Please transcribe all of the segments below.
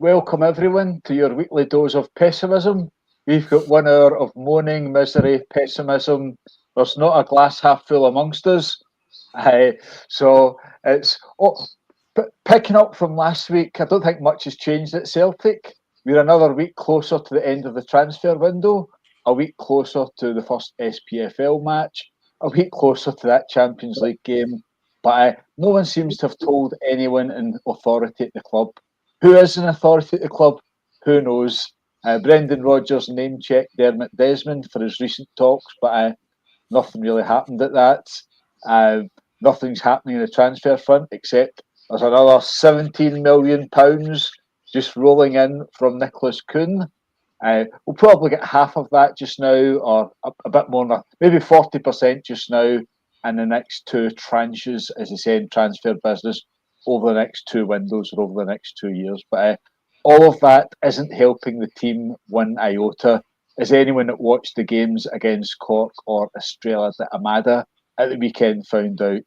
Welcome everyone to your weekly dose of pessimism. We've got 1 hour of moaning, misery, pessimism. There's not a glass half full amongst us. So it's picking up from last week. I don't think much has changed at Celtic. We're another week closer to the end of the transfer window, a week closer to the first SPFL match, a week closer to that Champions League game. But no one seems to have told anyone in authority at the club. Who is in authority at the club? Who knows? Brendan Rodgers name-checked Dermot Desmond for his recent talks, but nothing really happened at that. Nothing's happening in the transfer front except there's another £17 million just rolling in from Nicholas Kuhn. We'll probably get half of that just now, or a bit more, maybe 40% just now, and the next two tranches, as I say, in transfer business over the next two windows or over the next 2 years. But all of that isn't helping the team one iota. As anyone that watched the games against Cork or Australia at Amada at the weekend found out,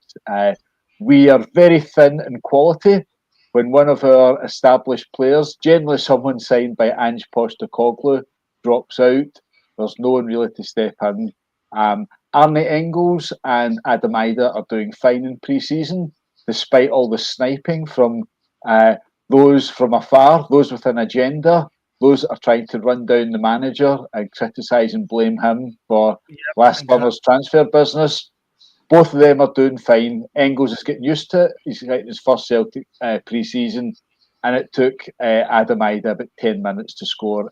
we are very thin in quality. When one of our established players, generally someone signed by Ange Postecoglou, drops out, there's no one really to step in. Arne Engels and Adam Ida are doing fine in pre-season, despite all the sniping from those from afar, those with an agenda, those that are trying to run down the manager and criticise and blame him for last summer's transfer business. Both of them are doing fine. Engels is getting used to it. He's getting his first Celtic pre-season, and it took Adam Ida about 10 minutes to score.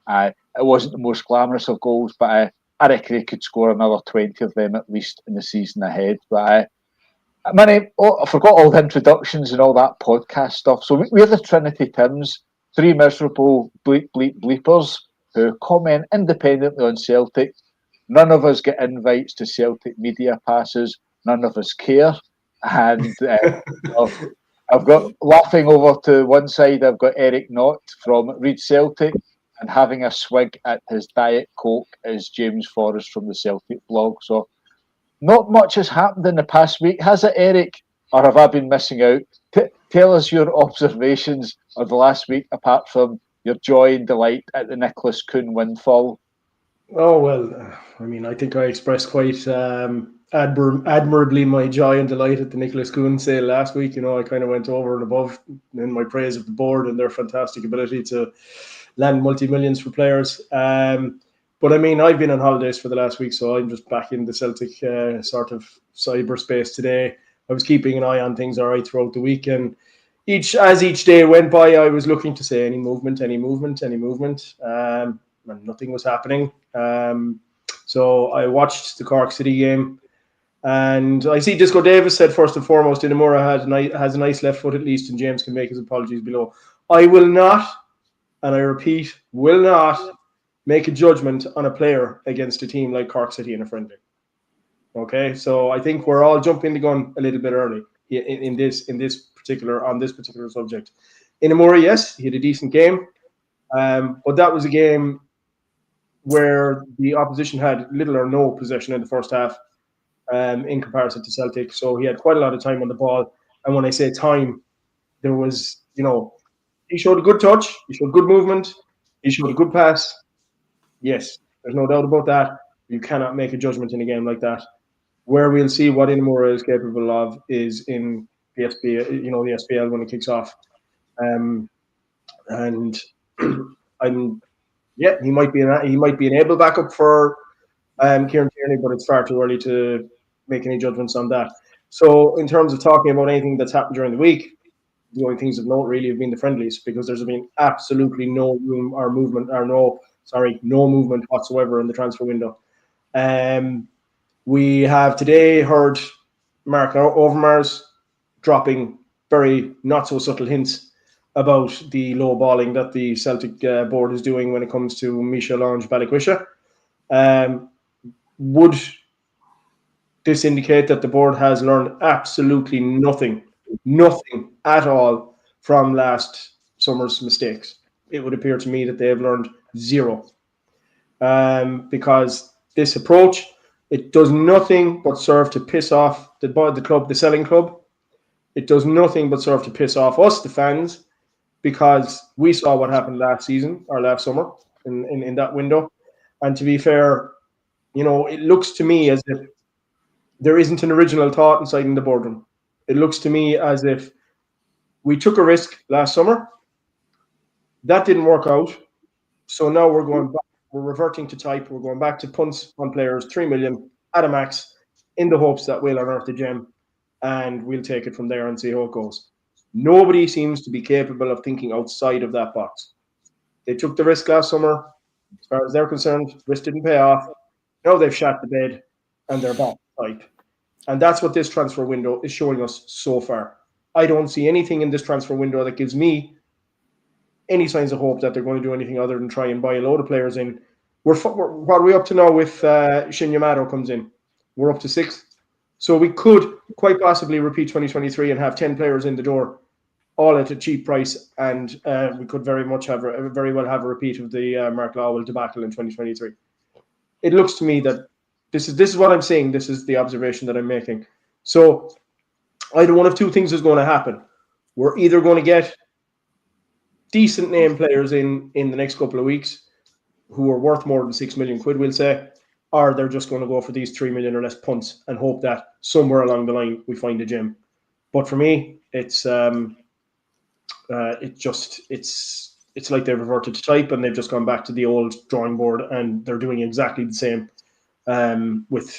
It wasn't the most glamorous of goals, but I reckon he could score another 20 of them at least in the season ahead. But I forgot all the introductions and all that podcast stuff. So we're the Trinity Tims, three miserable bleepers who comment independently on Celtic. None of us get invites to Celtic media passes. None of us care. And I've got, laughing over to one side, I've got Eric Knott from Read Celtic, and having a swig at his Diet Coke is James Forrest from the Celtic blog. So not much has happened in the past week, has it, Eric? Or have I been missing out? Tell us your observations of the last week, apart from your joy and delight at the Nicholas Kuhn windfall. Oh, well, I mean, I think I expressed quite admirably my joy and delight at the Nicholas Kuhn sale last week. You know, I kind of went over and above in my praise of the board and their fantastic ability to land multi-millions for players. But I mean, I've been on holidays for the last week, so I'm just back in the Celtic sort of cyberspace today. I was keeping an eye on things all right throughout the week, and as each day went by, I was looking to say any movement, and nothing was happening. So I watched the Cork City game, and I see Disco Davis said first and foremost, Inamura has a nice left foot at least, and James can make his apologies below. I will not, and I repeat, will not make a judgment on a player against a team like Cork City in a friendly. Okay, so I think we're all jumping the gun a little bit early on this particular subject. Inamura, yes, he had a decent game, but that was a game where the opposition had little or no possession in the first half in comparison to Celtic. So he had quite a lot of time on the ball. And when I say time, there was, he showed a good touch. He showed good movement. He showed a good pass. Yes, there's no doubt about that. You cannot make a judgment in a game like that. Where we'll see what Inamura is capable of is in the SPL when it kicks off. He might be an able backup for Kieran Tierney, but it's far too early to make any judgments on that. So in terms of talking about anything that's happened during the week, the only things of note really have been the friendlies, because there's been absolutely no room or movement or no movement whatsoever in the transfer window. We have today heard Mark Overmars dropping very not so subtle hints about the low balling that the Celtic board is doing when it comes to Michel Ange Balikwisha. Would this indicate that the board has learned absolutely nothing at all from last summer's mistakes? It would appear to me that they have learned zero. Because this approach, it does nothing but serve to piss off the club, the selling club. It does nothing but serve to piss off us, the fans. because we saw what happened last season or last summer in that window. And to be fair, it looks to me as if there isn't an original thought inside in the boardroom. It looks to me as if we took a risk last summer. That didn't work out. So now we're going back. We're reverting to type. We're going back to punts on players, 3 million at a max, in the hopes that we'll unearth the gem and we'll take it from there and see how it goes. Nobody seems to be capable of thinking outside of that box. They took the risk last summer. As far as they're concerned, risk didn't pay off. Now they've shot the bed and they're back to type. And that's what this transfer window is showing us so far. I don't see anything in this transfer window that gives me any signs of hope that they're going to do anything other than try and buy a load of players in. What are we up to now with Shin Yamato comes in? We're up to 6. So we could quite possibly repeat 2023 and have 10 players in the door, all at a cheap price, and we could very well have a repeat of the Mark Lowell debacle in 2023. It looks to me that this is what I'm saying. This is the observation that I'm making. So either one of two things is going to happen. We're either going to get decent name players in the next couple of weeks who are worth more than 6 million quid, we'll say, or they're just going to go for these 3 million or less punts and hope that somewhere along the line we find a gem. But for me, it's like they've reverted to type and they've just gone back to the old drawing board and they're doing exactly the same with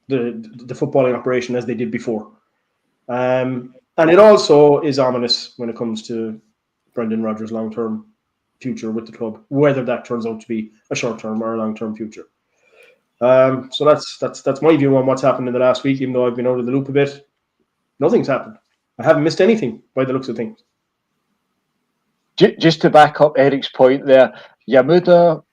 the footballing operation as they did before. And it also is ominous when it comes to Brendan Rodgers' long-term future with the club, whether that turns out to be a short-term or a long-term future. So that's my view on what's happened in the last week, even though I've been out of the loop a bit. Nothing's happened. I haven't missed anything by the looks of things. Just to back up Eric's point there, Inamura,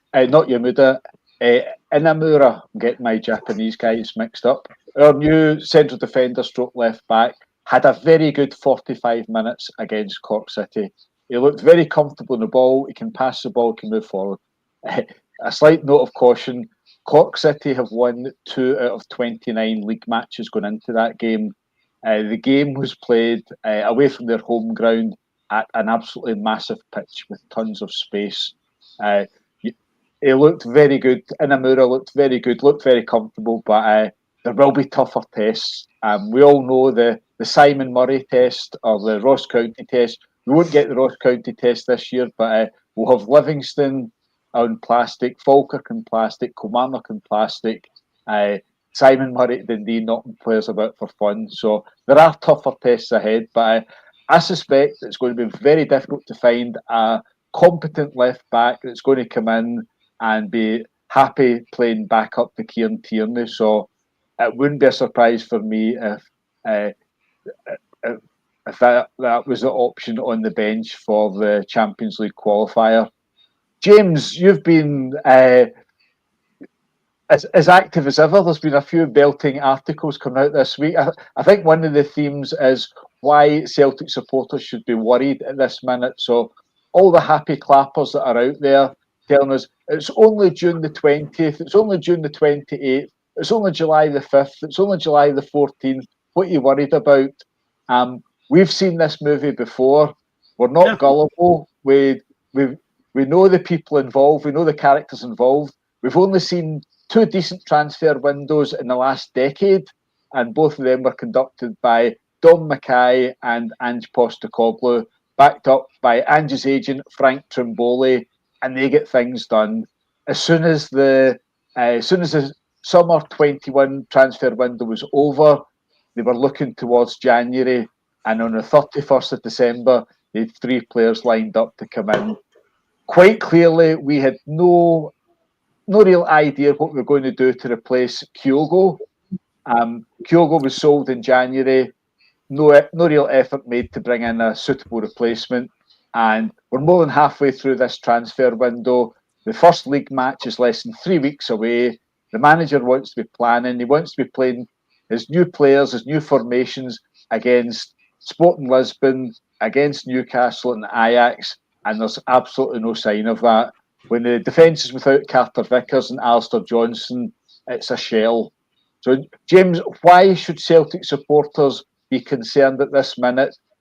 I'm getting my Japanese guys mixed up. Our new central defender stroke left back had a very good 45 minutes against Cork City. He looked very comfortable in the ball. He can pass the ball, can move forward. A slight note of caution, Cork City have won 2 out of 29 league matches going into that game. The game was played away from their home ground at an absolutely massive pitch with tons of space. He looked very good. Inamura looked very good, looked very comfortable, but there will be tougher tests. We all know the Simon Murray test or the Ross County test. We won't get the Ross County test this year, but we'll have Livingston on plastic, Falkirk on plastic, Kilmarnock on plastic, Simon Murray at Dundee knocking players about for fun. So there are tougher tests ahead, but I suspect it's going to be very difficult to find a competent left back that's going to come in and be happy playing back up to Kieran Tierney. So it wouldn't be a surprise for me if that was the option on the bench for the Champions League qualifier. James, you've been as active as ever. There's been a few belting articles coming out this week. I think one of the themes is why Celtic supporters should be worried at this minute. So all the happy clappers that are out there telling us it's only June the 20th, it's only June the 28th, it's only July the 5th, it's only July the 14th. What are you worried about? We've seen this movie before. We're not gullible. We know the people involved. We know the characters involved. We've only seen 2 decent transfer windows in the last decade, and both of them were conducted by Dom Mackay and Ange Postecoglou, backed up by Ange's agent Frank Trimboli, and they get things done. As soon as the summer 21 transfer window was over, they were looking towards January, and on the 31st of December, they had 3 players lined up to come in. Quite clearly, we had no real idea what we were going to do to replace Kyogo. Kyogo was sold in January. No real effort made to bring in a suitable replacement. And we're more than halfway through this transfer window. The first league match is less than 3 weeks away. The manager wants to be planning. He wants to be playing his new players, his new formations against Sporting Lisbon, against Newcastle and Ajax. And there's absolutely no sign of that. When the defence is without Carter Vickers and Alistair Johnson, it's a shell. So, James, why should Celtic supporters be concerned at this minute?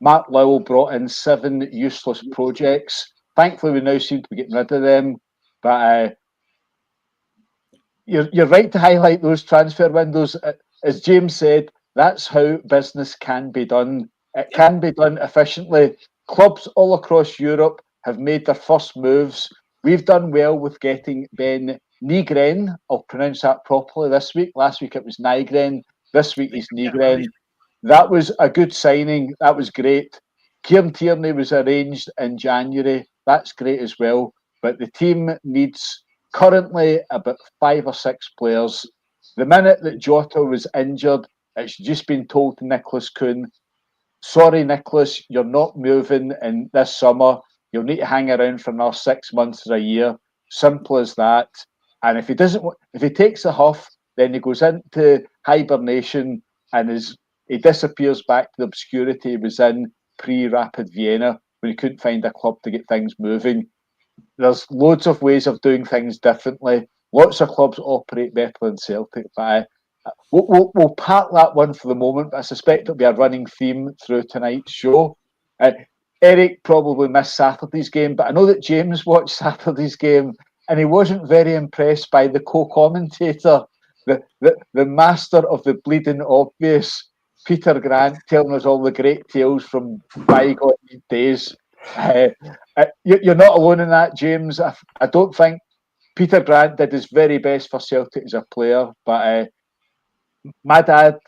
Matt Lowell brought in 7 useless projects. Thankfully, we now seem to be getting rid of them. But you're right to highlight those transfer windows. As James said, that's how business can be done. It can be done efficiently. Clubs all across Europe have made their first moves. We've done well with getting Ben Nygren. I'll pronounce that properly this week. Last week it was Nygren. This week he's Nygren. That was a good signing. That was great. Kieran Tierney was arranged in January. That's great as well. But the team needs currently about 5 or 6 players. The minute that Jota was injured, it's just been told to Nicholas Kuhn, sorry, Nicholas, you're not moving in this summer. You'll need to hang around for another 6 months or a year. Simple as that. And if he takes a huff, then he goes into hibernation and he disappears back to the obscurity he was in pre-Rapid Vienna when he couldn't find a club to get things moving. There's loads of ways of doing things differently. Lots of clubs operate better than Celtic, but we'll park that one for the moment. But I suspect it'll be a running theme through tonight's show. Eric probably missed Saturday's game, but I know that James watched Saturday's game and he wasn't very impressed by the co-commentator, the master of the bleeding obvious, Peter Grant, telling us all the great tales from bygone days. You're not alone in that, James. I don't think Peter Grant did his very best for Celtic as a player, but my dad,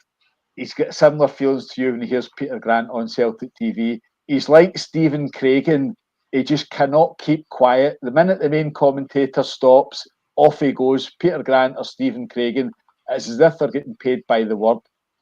he's got similar feelings to you when he hears Peter Grant on Celtic TV. He's like Stephen Craigan. He just cannot keep quiet. The minute the main commentator stops, off he goes. Peter Grant or Stephen Craigan. It's as if they're getting paid by the word.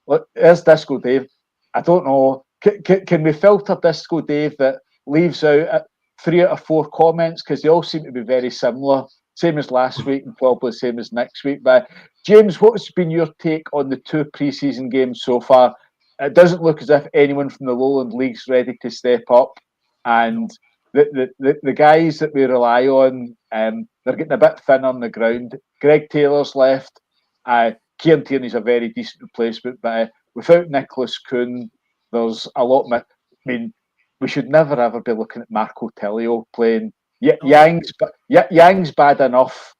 Look, there's Disco Dave. I don't know. Can we filter Disco Dave that leaves out 3 out of 4 comments? Because they all seem to be very similar. Same as last week and probably same as next week. But James, what's been your take on the 2 pre-season games so far? It doesn't look as if anyone from the Lowland League's ready to step up. And the guys that we rely on, they're getting a bit thin on the ground. Greg Taylor's left. Kieran Tierney's a very decent replacement, but without Nicholas Kuhn, there's a lot. I mean, we should never ever be looking at Marco Tellio playing. Yang's bad enough.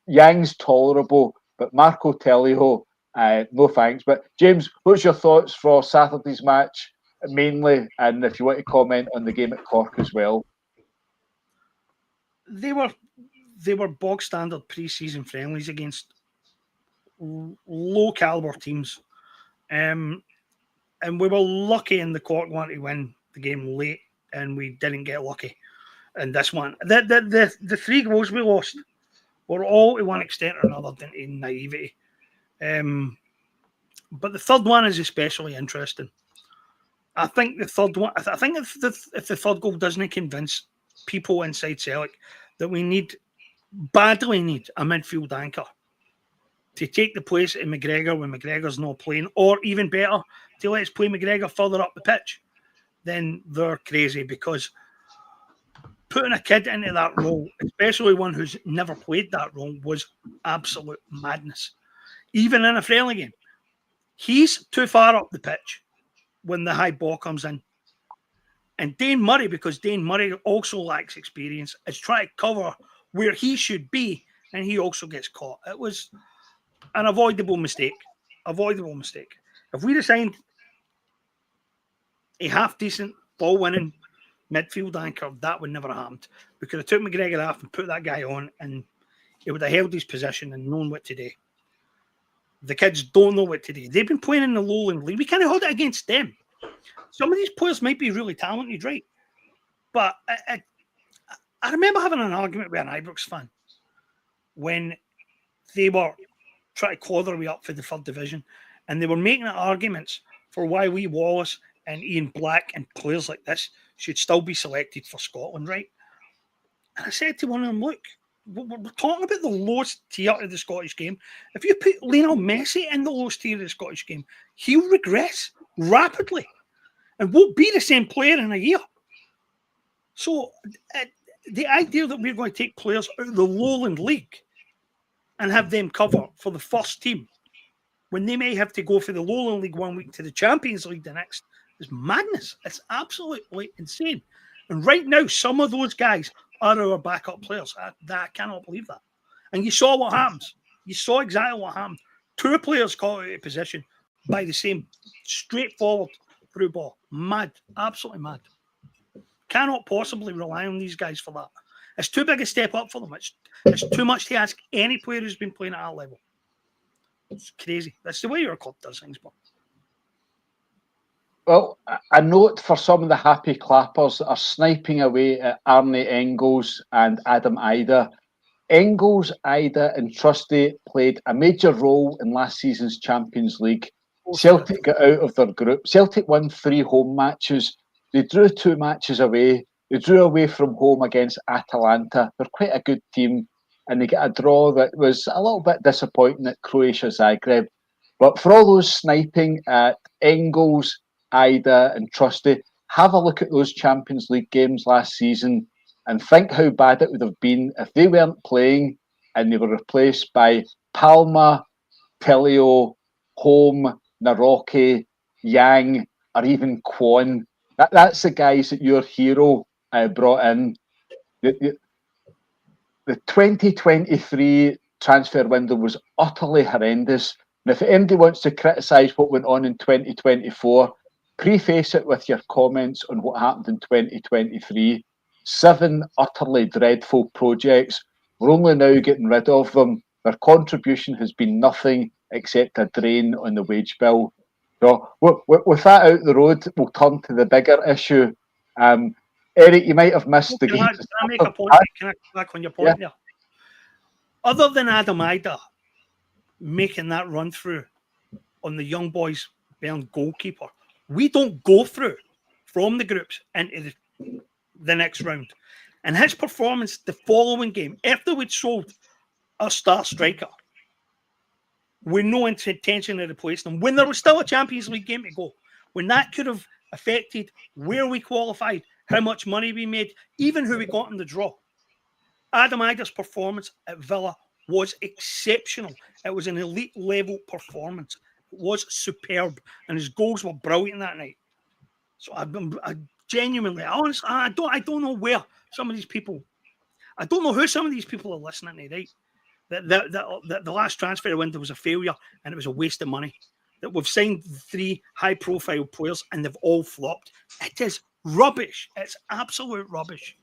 Yang's tolerable, but Marco Tellio, no thanks. But James, what's your thoughts for Saturday's match mainly, and if you want to comment on the game at Cork as well? They were bog standard pre-season friendlies against low caliber teams, and we were lucky in the Cork one to win the game late, and we didn't get lucky in this one. The 3 goals we lost were all to one extent or another down to naivety. But the third one is especially interesting. I think the third one. I think if the third goal doesn't convince people inside Celtic that we badly need a midfield anchor to take the place of McGregor when McGregor's not playing, or even better, to let's play McGregor further up the pitch, then they're crazy, because putting a kid into that role, especially one who's never played that role, was absolute madness. Even in a friendly game, he's too far up the pitch when the high ball comes in. And Dane Murray, because Dane Murray also lacks experience, is trying to cover where he should be, and he also gets caught. It was an avoidable mistake. If we'd assigned a half-decent, ball-winning midfield anchor, that would never have happened. We could have took McGregor off and put that guy on, and he would have held his position and known what to do. The kids don't know what to do. They've been playing in the Lowland League. We can't hold it against them. Some of these players might be really talented, right? But I remember having an argument with an Ibrox fan when they were trying to claw their way up for the 3rd division, and they were making arguments for why Lee Wallace and Ian Black and players like this should still be selected for Scotland, right? And I said to one of them, look, we're talking about the lowest tier of the Scottish game. If you put Lionel Messi in the lowest tier of the Scottish game, he'll regress rapidly and won't be the same player in a year. So the idea that we're going to take players out of the Lowland League and have them cover for the first team when they may have to go for the Lowland League one week to the Champions League the next It's madness. It's absolutely insane. And right now, some of those guys are our backup players. I cannot believe that. And you saw what happens. You saw exactly what happened. 2 players caught out of position by the same straightforward through ball. Mad. Absolutely mad. Cannot possibly rely on these guys for that. It's too big a step up for them. It's too much to ask any player who's been playing at that level. It's crazy. That's the way your club does things, but. Well, a note for some of the happy clappers that are sniping away at Arne Engels and Adam Ida. Engels, Ida and Trusty played a major role in last season's Champions League. Celtic got out of their group. Celtic won 3 home matches. They drew 2 matches away. They drew away from home against Atalanta. They're quite a good team. And they get a draw that was a little bit disappointing at Croatia Zagreb. But for all those sniping at Engels, Ida and Trusty, have a look at those Champions League games last season and think how bad it would have been if they weren't playing and they were replaced by Palma, Telio, Home, Naroki, Yang, or even Kwon. That's the guys that your hero brought in. The 2023 transfer window was utterly horrendous. And if anybody wants to criticise what went on in 2024, preface it with your comments on what happened in 2023. 7 utterly dreadful projects. We're only now getting rid of them. Their contribution has been nothing except a drain on the wage bill. So with that out the road, we'll turn to the bigger issue. Eric, you might have missed the game. Can I make a point? Can I come back on your point there? Other than Adam Ida making that run through on the young boys Bern goalkeeper, we don't go through from the groups into the next round. And his performance the following game, after we'd sold a star striker, with no intention of replacing him, when there was still a Champions League game to go, when that could have affected where we qualified, how much money we made, even who we got in the draw. Adam Ida's performance at Villa was exceptional. It was an elite level performance. It was superb, and his goals were brilliant that night. So I genuinely, honestly, I don't know where some of these people, I don't know who some of these people are listening to, right? That the last transfer window was a failure and it was a waste of money. That we've signed 3 high-profile players and they've all flopped. It is rubbish. It's absolute rubbish.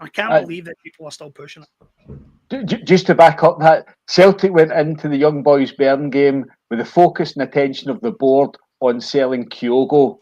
I can't believe that people are still pushing it. Just to back up that, Celtic went into the Young Boys Bern game with the focus and attention of the board on selling Kyogo.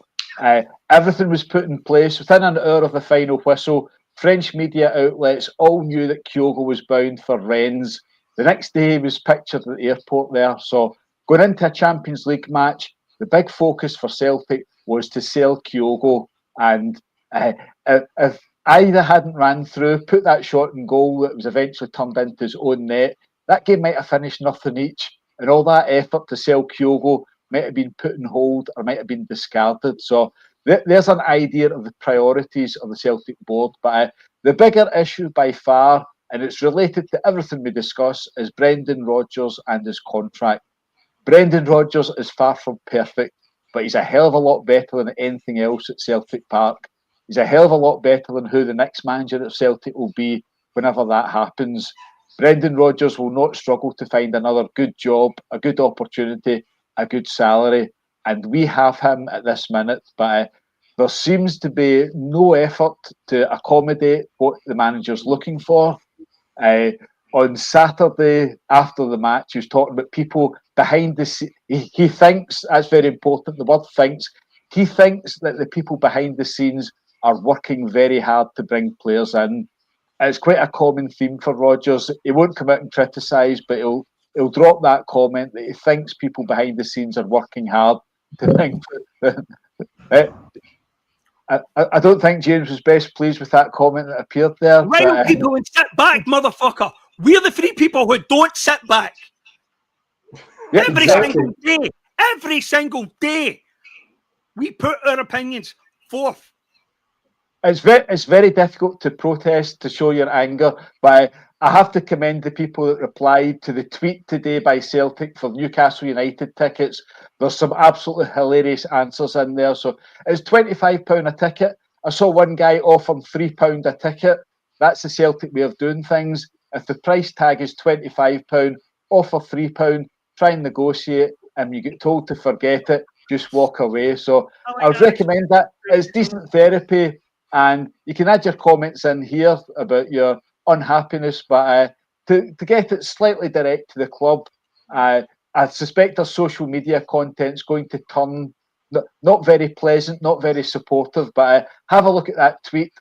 Everything was put in place within an hour of the final whistle. French media outlets all knew that Kyogo was bound for Rennes. The next day he was pictured at the airport there. So going into a Champions League match, the big focus for Celtic was to sell Kyogo. And if Ida hadn't ran through, put that shot in goal that was eventually turned into his own net, that game might have finished nothing each. And all that effort to sell Kyogo might have been put on hold or might have been discarded. So there's an idea of the priorities of the Celtic board. But the bigger issue by far, and it's related to everything we discuss, is Brendan Rodgers and his contract. Brendan Rodgers is far from perfect, but he's a hell of a lot better than anything else at Celtic Park. He's a hell of a lot better than who the next manager at Celtic will be whenever that happens. Brendan Rodgers will not struggle to find another good job, a good opportunity, a good salary. And we have him at this minute, but there seems to be no effort to accommodate what the manager's looking for. On Saturday, after the match, he was talking about people behind the scenes. He thinks, that's very important, the word thinks, he thinks that the people behind the scenes are working very hard to bring players in. It's quite a common theme for Rodgers. He won't come out and criticise, but he'll drop that comment that he thinks people behind the scenes are working hard to bring. I don't think James was best pleased with that comment that appeared there. Right, people and sit back, motherfucker. We're the 3 people who don't sit back. Yeah, Every single day, we put our opinions forth. It's very difficult to protest, to show your anger, but I have to commend the people that replied to the tweet today by Celtic for Newcastle United tickets. There's some absolutely hilarious answers in there. So it's £25 a ticket. I saw one guy offer £3 a ticket. That's the Celtic way of doing things. If the price tag is £25, offer £3, try and negotiate, and you get told to forget it, just walk away. So I would recommend that. It's decent therapy, and you can add your comments in here about your unhappiness, but to get it slightly direct to the club, I suspect our social media content's going to turn not very pleasant, not very supportive, but have a look at that tweet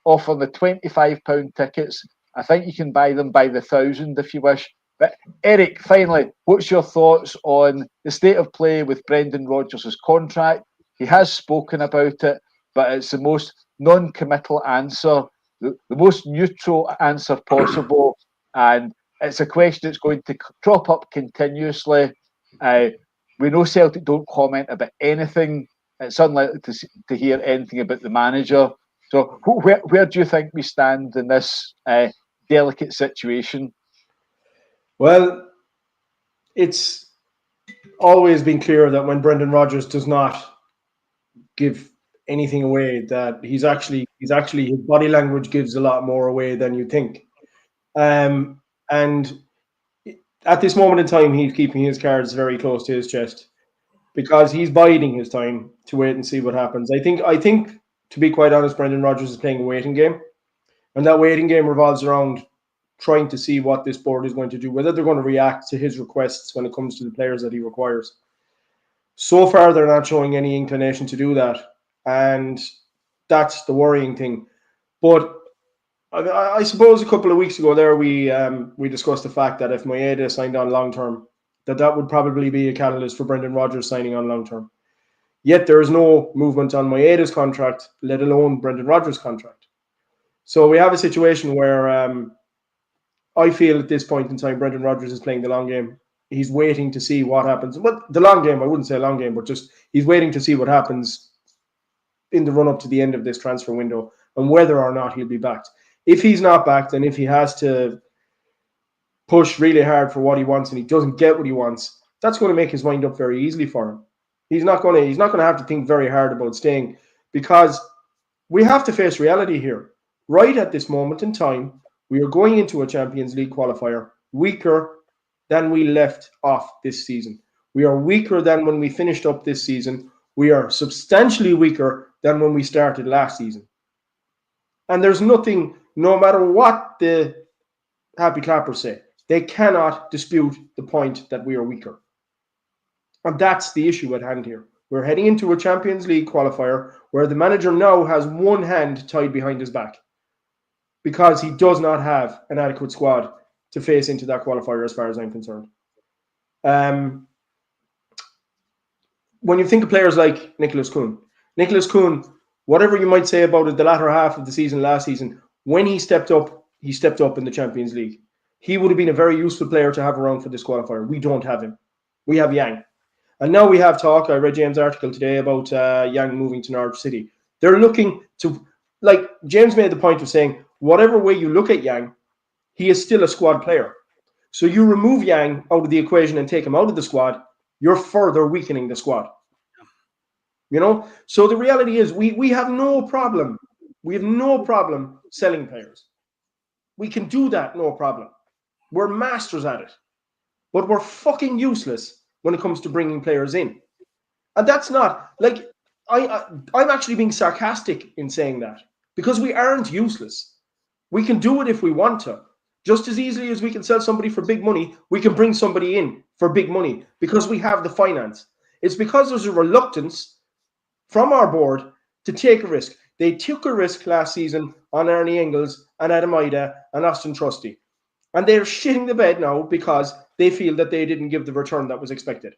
offering the £25 tickets. I think you can buy them by the thousand if you wish. But Eric, finally, what's your thoughts on the state of play with Brendan Rodgers' contract? He has spoken about it, but it's the most non-committal answer, the most neutral answer possible, and it's a question that's going to crop up continuously. We know Celtic don't comment about anything. It's unlikely to hear anything about the manager. So where do you think we stand in this delicate situation? Well, it's always been clear that when Brendan Rodgers does not give anything away, that he's actually his body language gives a lot more away than you think. And at this moment in time, he's keeping his cards very close to his chest because he's biding his time to wait and see what happens. I think to be quite honest, Brendan Rodgers is playing a waiting game, and that waiting game revolves around trying to see what this board is going to do, whether they're going to react to his requests when it comes to the players that he requires. So far, they're not showing any inclination to do that, and that's the worrying thing. But I suppose a couple of weeks ago there, we discussed the fact that if Maeda signed on long term, that would probably be a catalyst for Brendan Rodgers signing on long term. Yet there is no movement on Maeda's contract, let alone Brendan Rodgers' contract. So we have a situation where I feel at this point in time, Brendan Rodgers is playing the long game. He's waiting to see what happens. But the long game, I wouldn't say long game, but just he's waiting to see what happens in the run-up to the end of this transfer window and whether or not he'll be backed. If he's not backed, and if he has to push really hard for what he wants and he doesn't get what he wants, that's going to make his mind up very easily for him. He's not going to have to think very hard about staying, because we have to face reality here. Right at this moment in time, we are going into a Champions League qualifier weaker than we left off this season. We are weaker than when we finished up this season. We are substantially weaker than when we started last season. And there's nothing, no matter what the happy clappers say, they cannot dispute the point that we are weaker. And that's the issue at hand here. We're heading into a Champions League qualifier where the manager now has one hand tied behind his back because he does not have an adequate squad to face into that qualifier as far as I'm concerned. When you think of players like Nicholas Kuhn, whatever you might say about it, the latter half of the season last season, when he stepped up in the Champions League. He would have been a very useful player to have around for this qualifier. We don't have him. We have Yang. And now we have talk. I read James' article today about Yang moving to Norwich City. They're looking to, like James made the point of saying, whatever way you look at Yang, he is still a squad player. So you remove Yang out of the equation and take him out of the squad, you're further weakening the squad. You know? So the reality is we have no problem. We have no problem selling players. We can do that, no problem. We're masters at it. But we're fucking useless when it comes to bringing players in. And that's not, like, I'm actually being sarcastic in saying that, because we aren't useless. We can do it if we want to. Just as easily as we can sell somebody for big money, we can bring somebody in for big money because we have the finance. It's because there's a reluctance from our board to take a risk. They took a risk last season on Ernie Engels and Adam Ida and Austin Trusty. And they're shitting the bed now because they feel that they didn't give the return that was expected.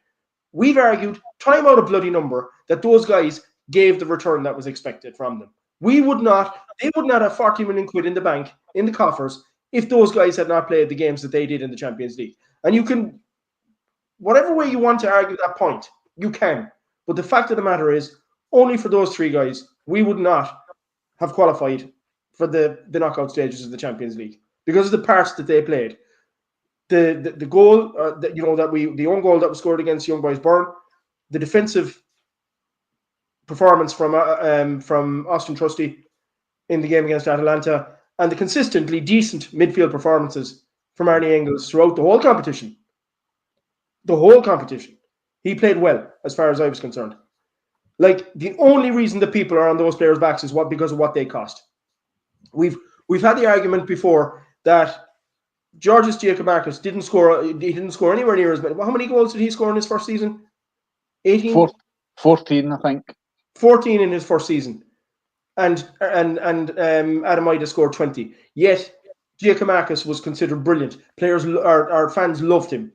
We've argued time out of bloody number that those guys gave the return that was expected from them. They would not have 40 million quid in the bank, in the coffers, if those guys had not played the games that they did in the Champions League. And you can, whatever way you want to argue that point, you can. But the fact of the matter is, only for those three guys, we would not have qualified for the knockout stages of the Champions League. because of the parts that they played. The goal, the own goal that was scored against Young Boys Byrne, the defensive performance from Austin Trusty in the game against Atalanta, and the consistently decent midfield performances from Arnie Engels throughout the whole competition. The whole competition. He played well, as far as I was concerned. Like, the only reason that people are on those players' backs is because of what they cost. We've had the argument before that Georgios Giacomakis didn't score anywhere near as many. How many goals did he score in his first season? 18? 14, I think. 14 in his first season. And Adamaida scored 20. Yet Giacomakis was considered brilliant. Our fans loved him.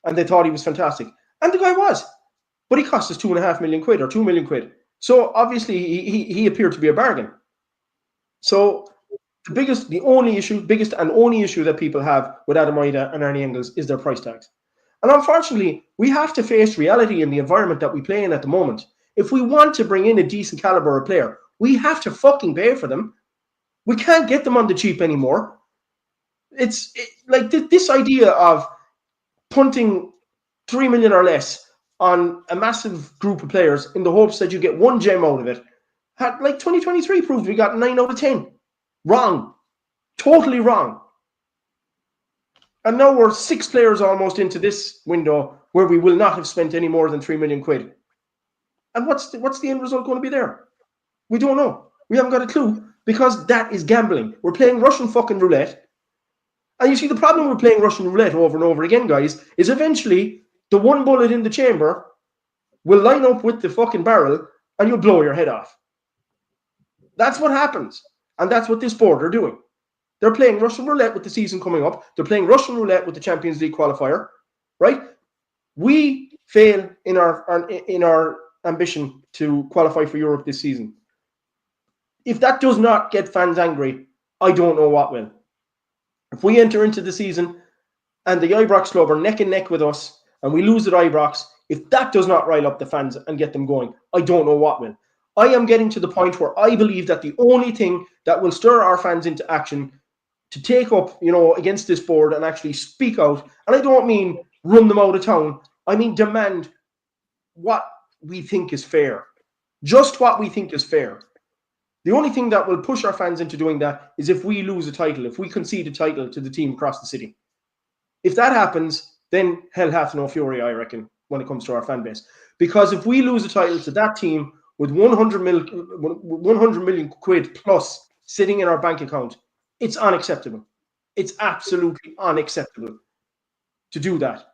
And they thought he was fantastic. And the guy was. But he cost us £2.5 million or £2 million. So obviously he appeared to be a bargain. So the biggest and only issue that people have with Adamaida and Arnie Engels is their price tags. And unfortunately, we have to face reality in the environment that we play in at the moment. If we want to bring in a decent caliber of player, we have to fucking pay for them. We can't get them on the cheap anymore. It's like this idea of punting 3 million or less on a massive group of players in the hopes that you get one gem out of it. Like 2023 proved we got 9 out of 10. Wrong. Totally wrong. And now we're 6 players almost into this window where we will not have spent any more than 3 million quid. And what's the end result going to be there? We don't know. We haven't got a clue because that is gambling. We're playing Russian fucking roulette. And you see, the problem with playing Russian roulette over and over again, guys, is eventually the one bullet in the chamber will line up with the fucking barrel and you'll blow your head off. That's what happens. And that's what this board are doing. They're playing Russian roulette with the season coming up. They're playing Russian roulette with the Champions League qualifier, right? We fail in our ambition to qualify for Europe this season. If that does not get fans angry, I don't know what will. If we enter into the season and the Ibrox club are neck and neck with us and we lose at Ibrox, if that does not rile up the fans and get them going, I don't know what will. I am getting to the point where I believe that the only thing that will stir our fans into action to take up, against this board and actually speak out, and I don't mean run them out of town, I mean demand what we think is fair. Just what we think is fair. The only thing that will push our fans into doing that is if we lose a title, if we concede a title to the team across the city. If that happens, then hell hath no fury, I reckon, when it comes to our fan base. Because if we lose a title to that team with 100 million quid plus sitting in our bank account, it's unacceptable. It's absolutely unacceptable to do that.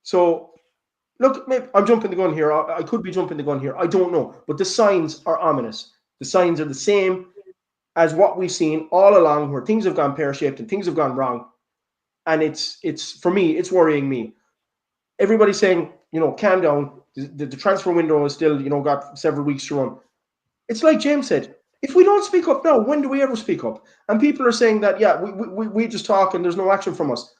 So, look, maybe I'm jumping the gun here. I could be jumping the gun here. I don't know. But the signs are ominous. The signs are the same as what we've seen all along, where things have gone pear-shaped and things have gone wrong. And it's for me, it's worrying me. Everybody's saying, calm down. The transfer window is still, got several weeks to run. It's like James said, if we don't speak up now, when do we ever speak up? And people are saying that, yeah, we just talk and there's no action from us.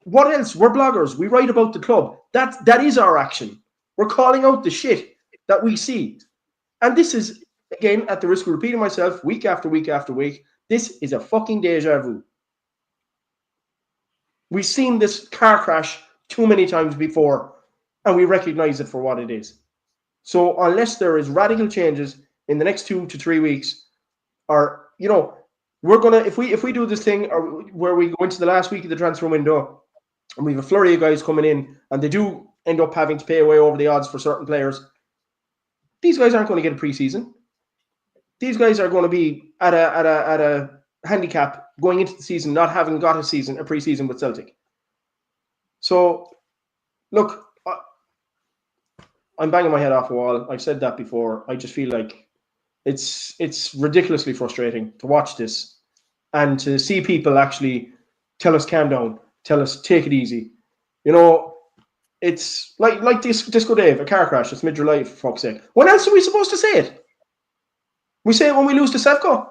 What else? We're bloggers. We write about the club. That is our action. We're calling out the shit that we see. And this is, again, at the risk of repeating myself week after week after week, this is a fucking deja vu. We've seen this car crash too many times before, and we recognize it for what it is. So unless there is radical changes in the next 2 to 3 weeks, or, we're going to, if we do this thing or where we go into the last week of the transfer window, and we have a flurry of guys coming in, and they do end up having to pay away over the odds for certain players, these guys aren't going to get a preseason. These guys are going to be at a handicap going into the season, not having got a preseason with Celtic. So, look, I'm banging my head off a wall. I've said that before. I just feel like it's ridiculously frustrating to watch this and to see people actually tell us calm down, tell us take it easy. It's like Disco Dave, a car crash. It's mid-July, for fuck's sake. When else are we supposed to say it? We say it when we lose to Sevco.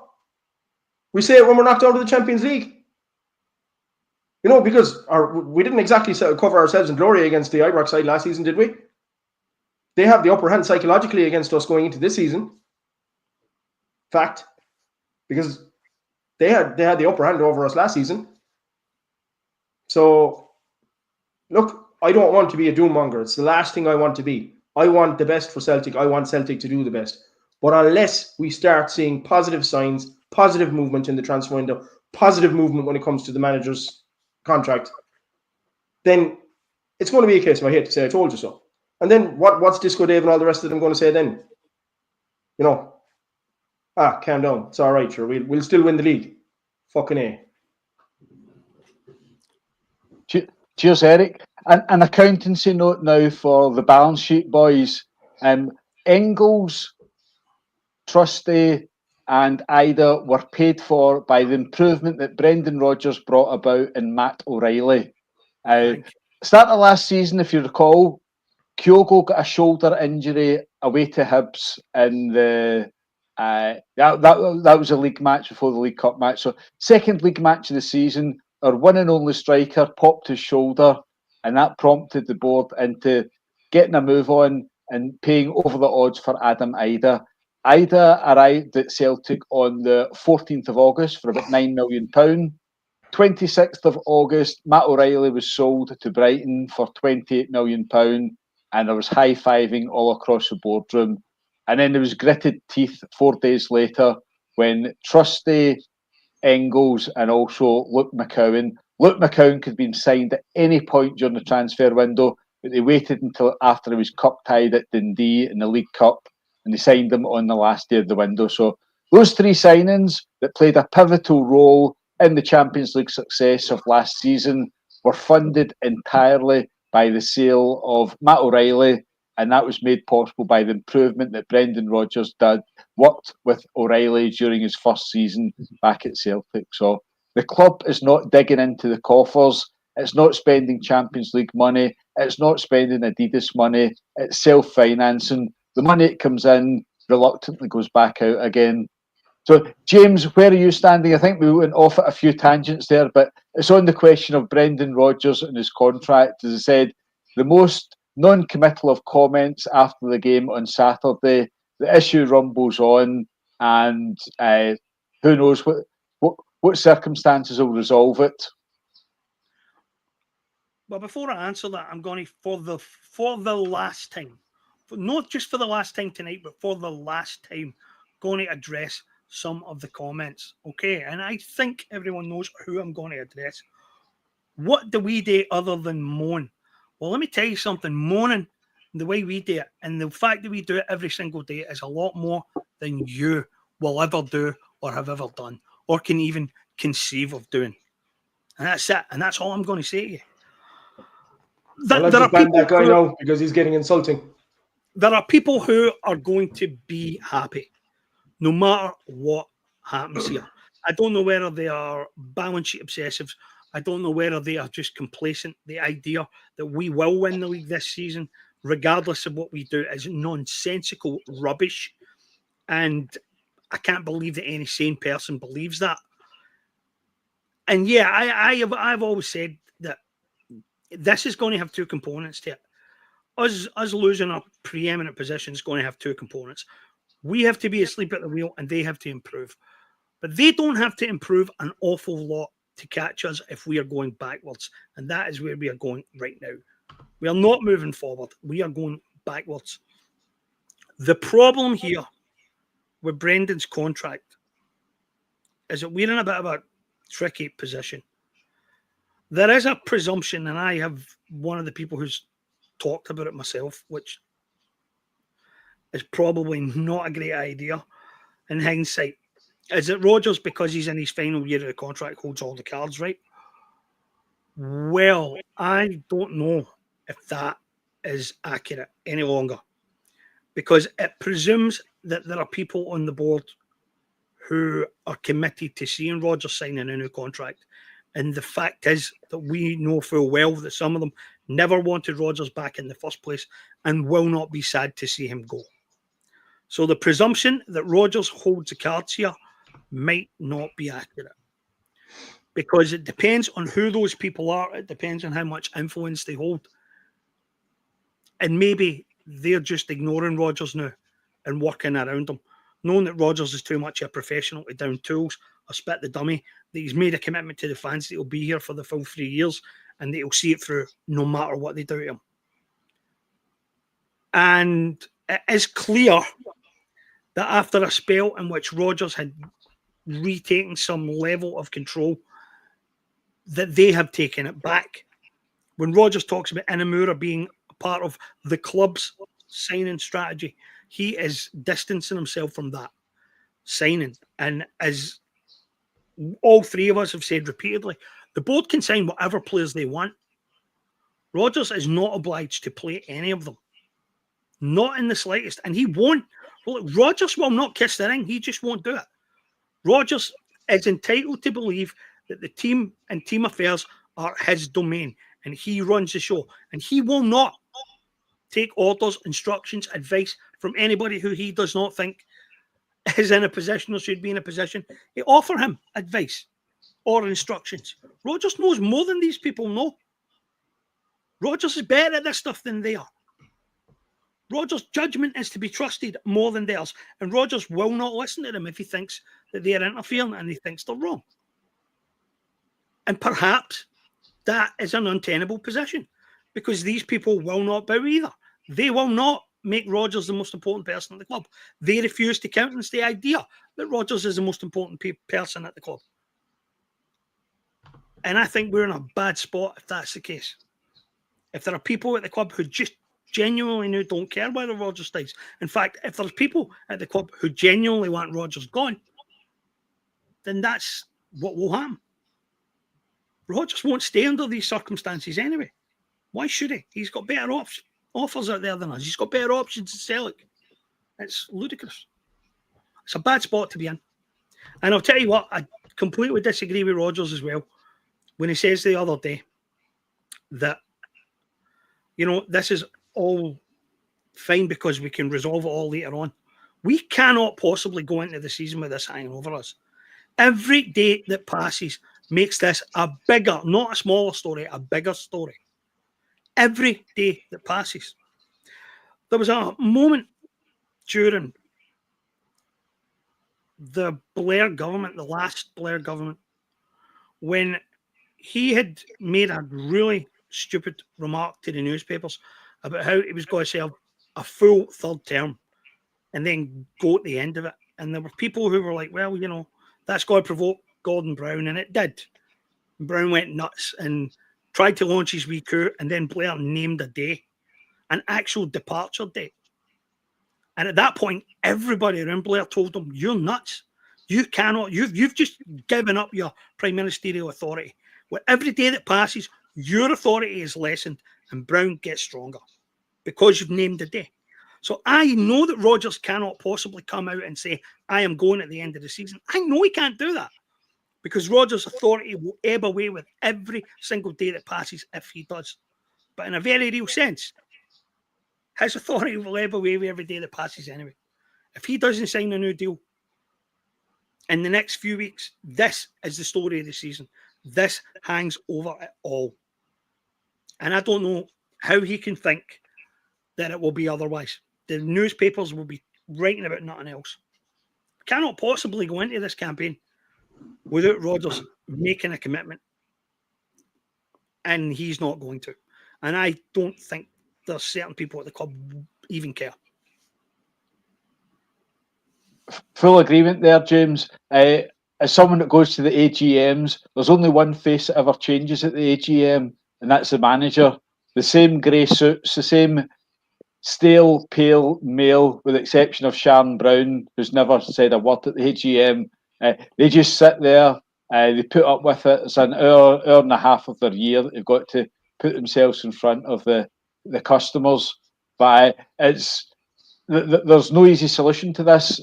We say it when we're knocked out of the Champions League. Because we didn't exactly cover ourselves in glory against the Ibrox side last season, did we? They have the upper hand psychologically against us going into this season. Fact. Because They had the upper hand over us last season. So, look, I don't want to be a doom-monger. It's the last thing I want to be. I want the best for Celtic. I want Celtic to do the best. But unless we start seeing positive signs, positive movement in the transfer window, positive movement when it comes to the manager's contract, then it's going to be a case of I hate to say I told you so. And then what's Disco Dave and all the rest of them going to say then? Calm down. It's all right, sure. We'll still win the league. Fucking A. Cheers, Eric. An accountancy note now for the balance sheet, boys. Engels, Trusty, and Ida were paid for by the improvement that Brendan Rodgers brought about in Matt O'Reilly. Start of last season, if you recall, Kyogo got a shoulder injury away to Hibs in the that was a league match before the League Cup match. So second league match of the season, our one and only striker popped his shoulder, and that prompted the board into getting a move on and paying over the odds for Adam Ida. Ida arrived at Celtic on the 14th of August for about £9 million. 26th of August, Matt O'Reilly was sold to Brighton for £28 million, and there was high-fiving all across the boardroom. And then there was gritted teeth 4 days later when Trusty, Engels, and also Luke McCowan. Luke McCowan could have been signed at any point during the transfer window, but they waited until after he was cup-tied at Dundee in the League Cup, and they signed him on the last day of the window. So those three signings that played a pivotal role in the Champions League success of last season were funded entirely by the sale of Matt O'Reilly, and that was made possible by the improvement that Brendan Rodgers worked with O'Reilly during his first season back at Celtic. So the club is not digging into the coffers. It's not spending Champions League money. It's not spending Adidas money. It's self-financing. The money that comes in reluctantly goes back out again. So, James, where are you standing? I think we went off at a few tangents there, but it's on the question of Brendan Rodgers and his contract. As I said, the most non-committal of comments after the game on Saturday. The issue rumbles on, and who knows what circumstances will resolve it. Well, before I answer that, I'm going to, for the last time, not just for the last time tonight, but for the last time, going to address some of the comments. Okay, and I think everyone knows who I'm going to address. What do we do other than moan? Well, let me tell you something. Moaning, the way we do it, and the fact that we do it every single day, is a lot more than you will ever do or have ever done or can even conceive of doing. And that's it. And that's all I'm going to say to you. Let's just ban that guy now because he's getting insulting. There are people who are going to be happy no matter what happens here. I don't know whether they are balance sheet obsessives. I don't know whether they are just complacent. The idea that we will win the league this season, regardless of what we do, is nonsensical rubbish. And I can't believe that any sane person believes that. And yeah, I've always said that this is going to have two components to it. Us losing our preeminent position is going to have two components. We have to be asleep at the wheel and they have to improve. But they don't have to improve an awful lot to catch us if we are going backwards. And that is where we are going right now. We are not moving forward. We are going backwards. The problem here with Brendan's contract is that we're in a bit of a tricky position. There is a presumption, and I have one of the people who's talked about it myself, which is probably not a great idea in hindsight, is that Rodgers, because he's in his final year of the contract, holds all the cards, right? Well, I don't know if that is accurate any longer, because it presumes that there are people on the board who are committed to seeing Rodgers signing a new contract. And the fact is that we know full well that some of them never wanted Rodgers back in the first place and will not be sad to see him go. So the presumption that Rodgers holds the cards here might not be accurate, because it depends on who those people are. It depends on how much influence they hold. And maybe they're just ignoring Rodgers now and working around him. knowing that Rodgers is too much a professional to down tools or spit the dummy, that he's made a commitment to the fans that he'll be here for the full 3 years and that he'll see it through no matter what they do to him. And it is clear that after a spell in which Rodgers had retaken some level of control, that they have taken it back. When Rodgers talks about Inamura being a part of the club's signing strategy, he is distancing himself from that signing. And as all three of us have said repeatedly, the board can sign whatever players they want. Rodgers is not obliged to play any of them. Not in the slightest. And he won't. Well, Rodgers will not kiss the ring. He just won't do it. Rodgers is entitled to believe that the team and team affairs are his domain and he runs the show. And he will not take orders, instructions, advice from anybody who he does not think is in a position or should be in a position to offer him advice or instructions. Rodgers knows more than these people know. Rodgers is better at this stuff than they are. Rodgers' judgment is to be trusted more than theirs, and Rodgers will not listen to them if he thinks that they are interfering and he thinks they're wrong. And perhaps that is an untenable position because these people will not bow either. They will not make Rodgers the most important person at the club. They refuse to countenance the idea that Rodgers is the most important person at the club. And I think we're in a bad spot if that's the case. If there are people at the club who just genuinely don't care whether Rodgers stays. In fact, if there's people at the club who genuinely want Rodgers gone, then that's what will happen. Rodgers won't stay under these circumstances anyway. Why should he? He's got better offers out there than us. He's got better options at Celtic. It's ludicrous. It's a bad spot to be in. And I'll tell you what, I completely disagree with Rodgers as well when he says the other day that, you know, this is all fine because we can resolve it all later on. We cannot possibly go into the season with this hanging over us. Every day that passes makes this a bigger, not a smaller story, a bigger story. Every day that passes. There was a moment during the Blair government, the last Blair government, when he had made a really stupid remark to the newspapers about how he was going to serve a full third term and then go at the end of it. And there were people who were like, well, you know, that's going to provoke Gordon Brown. And it did. Brown went nuts and tried to launch his wee coup. And then Blair named a day, an actual departure date. And at that point, everybody around Blair told him, you're nuts. You cannot, you've just given up your prime ministerial authority. Well, every day that passes, your authority is lessened and Brown gets stronger because you've named a day. So I know that Rodgers cannot possibly come out and say, I am going at the end of the season. I know he can't do that because Rodgers' authority will ebb away with every single day that passes if he does. But in a very real sense, his authority will ebb away with every day that passes anyway. If he doesn't sign a new deal in the next few weeks, this is the story of the season. This hangs over it all. And I don't know how he can think that it will be otherwise. The newspapers will be writing about nothing else. Cannot possibly go into this campaign without Rodgers making a commitment. And he's not going to. And I don't think there's certain people at the club even care. Full agreement there, James. As someone that goes to the AGMs, there's only one face that ever changes at the AGM, and that's the manager. The same grey suits, the same stale, pale male, with the exception of Sharon Brown, who's never said a word at the AGM. They just sit there. They put up with it. It's an hour and a half of their year that they've got to put themselves in front of the customers. But there's no easy solution to this.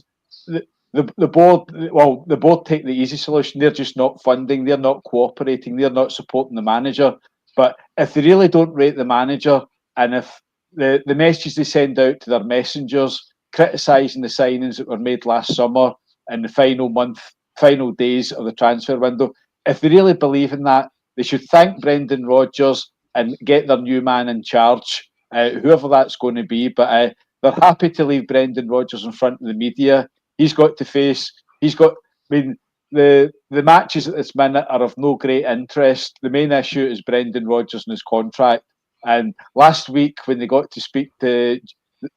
The board take the easy solution. They're just not funding. They're not cooperating. They're not supporting the manager. But if they really don't rate the manager, and if the messages they send out to their messengers criticising the signings that were made last summer and the final days of the transfer window, if they really believe in that, they should thank Brendan Rodgers and get their new man in charge, whoever that's going to be. But they're happy to leave Brendan Rodgers in front of the media. he's got to face. He's got. I mean, the matches at this minute are of no great interest. The main issue is Brendan Rodgers and his contract. And last week, when they got to speak to,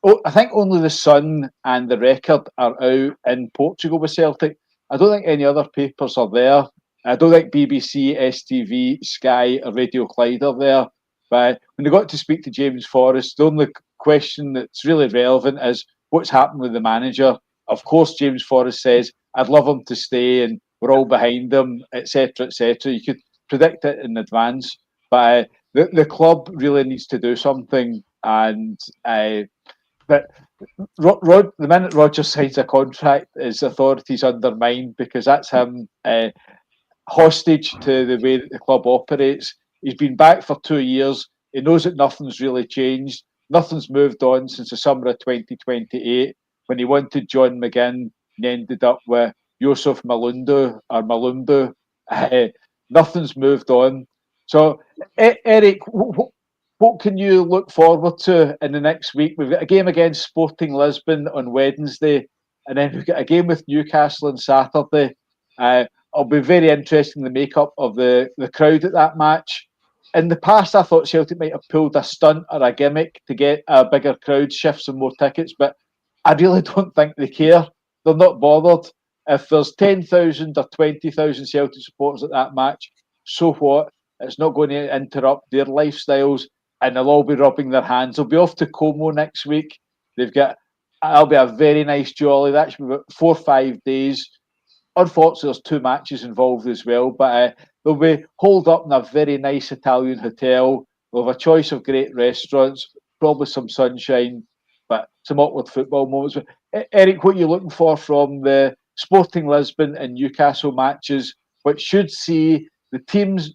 I think only the Sun and the Record are out in Portugal with Celtic. I don't think any other papers are there. I don't think BBC, STV, Sky, or Radio Clyde are there. But when they got to speak to James Forrest, the only question that's really relevant is what's happened with the manager. Of course, James Forrest says, I'd love him to stay and we're all behind him, etc., etc. You could predict it in advance. But the club really needs to do something. And but the minute Rodgers signs a contract, his authority's undermined because that's him hostage to the way that the club operates. He's been back for 2 years. He knows that nothing's really changed. Nothing's moved on since the summer of 2028 when he wanted John McGinn and ended up with Joseph Malundu. Nothing's moved on. So, Eric, what can you look forward to in the next week? We've got a game against Sporting Lisbon on Wednesday, and then we've got a game with Newcastle on Saturday. It'll be very interesting, the makeup of the crowd at that match. In the past, I thought Celtic might have pulled a stunt or a gimmick to get a bigger crowd, shift some more tickets, but I really don't think they care. They're not bothered. If there's 10,000 or 20,000 Celtic supporters at that match, so what? It's not going to interrupt their lifestyles, and they'll all be rubbing their hands. They'll be off to Como next week. It'll be a very nice jolly. That should be about 4 or 5 days. Unfortunately, there's 2 matches involved as well, but they'll be holed up in a very nice Italian hotel. They'll have a choice of great restaurants, probably some sunshine, but some awkward football moments. Eric, what are you looking for from the Sporting Lisbon and Newcastle matches, which should see the teams,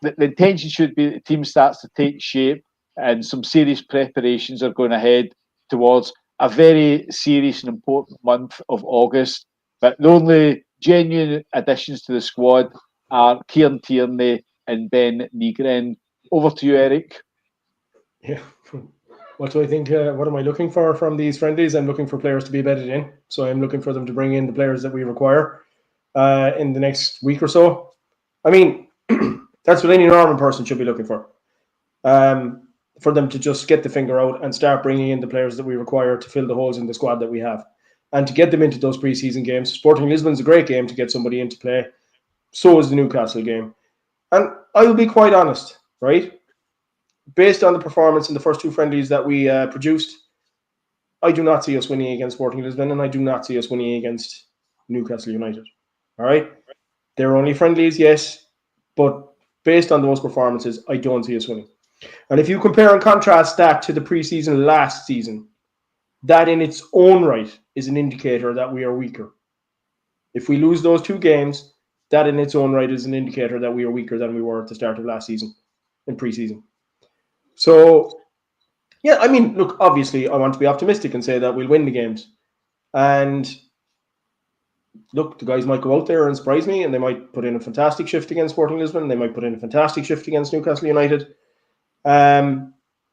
the intention should be that the team starts to take shape and some serious preparations are going ahead towards a very serious and important month of August. But the only genuine additions to the squad are Kieran Tierney and Ben Nygren. Over to you, Eric. Yeah. What do I think? What am I looking for from these friendlies? I'm looking for players to be bedded in. So I'm looking for them to bring in the players that we require in the next week or so. I mean, that's what any normal person should be looking for. For them to just get the finger out and start bringing in the players that we require to fill the holes in the squad that we have. And to get them into those pre-season games. Sporting Lisbon's a great game to get somebody into play. So is the Newcastle game. And I will be quite honest, right? Based on the performance in the first 2 friendlies that we produced, I do not see us winning against Sporting Lisbon, and I do not see us winning against Newcastle United. All right? They're only friendlies, yes, but based on those performances, I don't see us winning. And if you compare and contrast that to the preseason last season, that in its own right is an indicator that we are weaker. If we lose those 2 games, that in its own right is an indicator that we are weaker than we were at the start of last season, in preseason. So, yeah, I mean, look, obviously, I want to be optimistic and say that we'll win the games. And look, the guys might go out there and surprise me, and they might put in a fantastic shift against Sporting Lisbon. They might put in a fantastic shift against Newcastle United.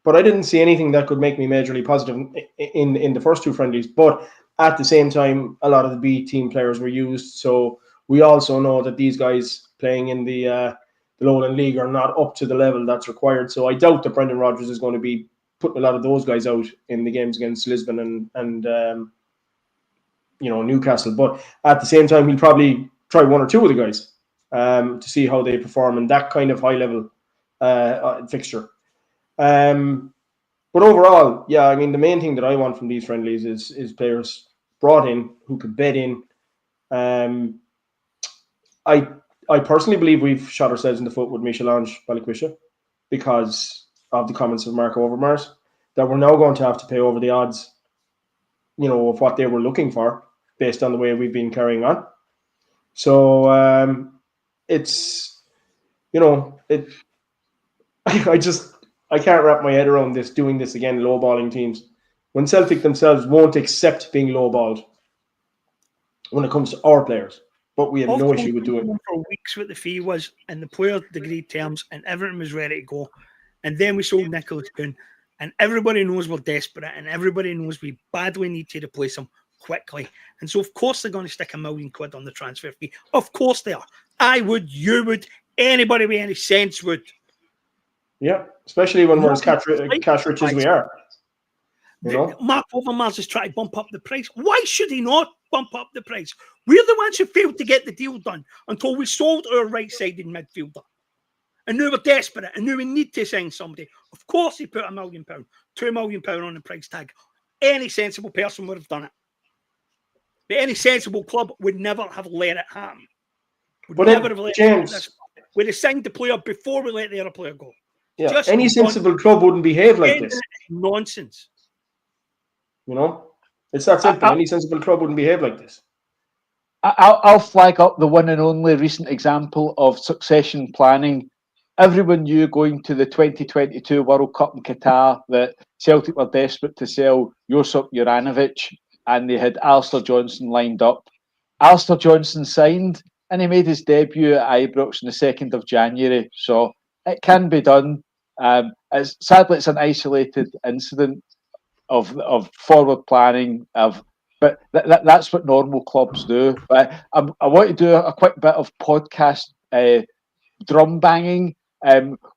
But I didn't see anything that could make me majorly positive in the first 2 friendlies. But at the same time, a lot of the B team players were used. So we also know that these guys playing in the Lowland League are not up to the level that's required. So I doubt that Brendan Rodgers is going to be putting a lot of those guys out in the games against Lisbon and Newcastle. But at the same time, he'll probably try 1 or 2 of the guys to see how they perform in that kind of high level fixture. But overall, yeah, I mean, the main thing that I want from these friendlies is players brought in who could bed in. I personally believe we've shot ourselves in the foot with Michel-Ange Balikwisha because of the comments of Marco Overmars, that we're now going to have to pay over the odds, of what they were looking for based on the way we've been carrying on. So it's, I can't wrap my head around this, doing this again, lowballing teams, when Celtic themselves won't accept being lowballed when it comes to our players. But we have no issue with doing it. For weeks what the fee was, and the player agreed terms, and everything was ready to go. And then we sold Nicholas Kuhn, and everybody knows we're desperate, and everybody knows we badly need to replace him. quickly. And so, of course, they're going to stick £1 million on the transfer fee. Of course they are. I would, you would, anybody with any sense would. Yeah, especially when we're as cash rich as we are. You know? Mark Overmars is trying to bump up the price. Why should he not bump up the price? We're the ones who failed to get the deal done until we sold our right-sided midfielder. And now we're desperate, and now we need to sign somebody. Of course he put £1 million, £2 million on the price tag. Any sensible person would have done it. But any sensible club would never have let it happen. Would never have let James, we'd have signed the player before we let the other player go. Yeah, just any sensible club wouldn't behave like this. Nonsense. You know, it's that simple. Any sensible club wouldn't behave like this. I'll flag up the one and only recent example of succession planning. Everyone knew going to the 2022 World Cup in Qatar that Celtic were desperate to sell Josip Juranovic, and they had Alistair Johnson lined up. Alistair Johnson signed, and he made his debut at Ibrox on the 2nd of January. So it can be done. Sadly, it's an isolated incident of forward planning, but that's what normal clubs do. But I want to do a quick bit of podcast drum banging.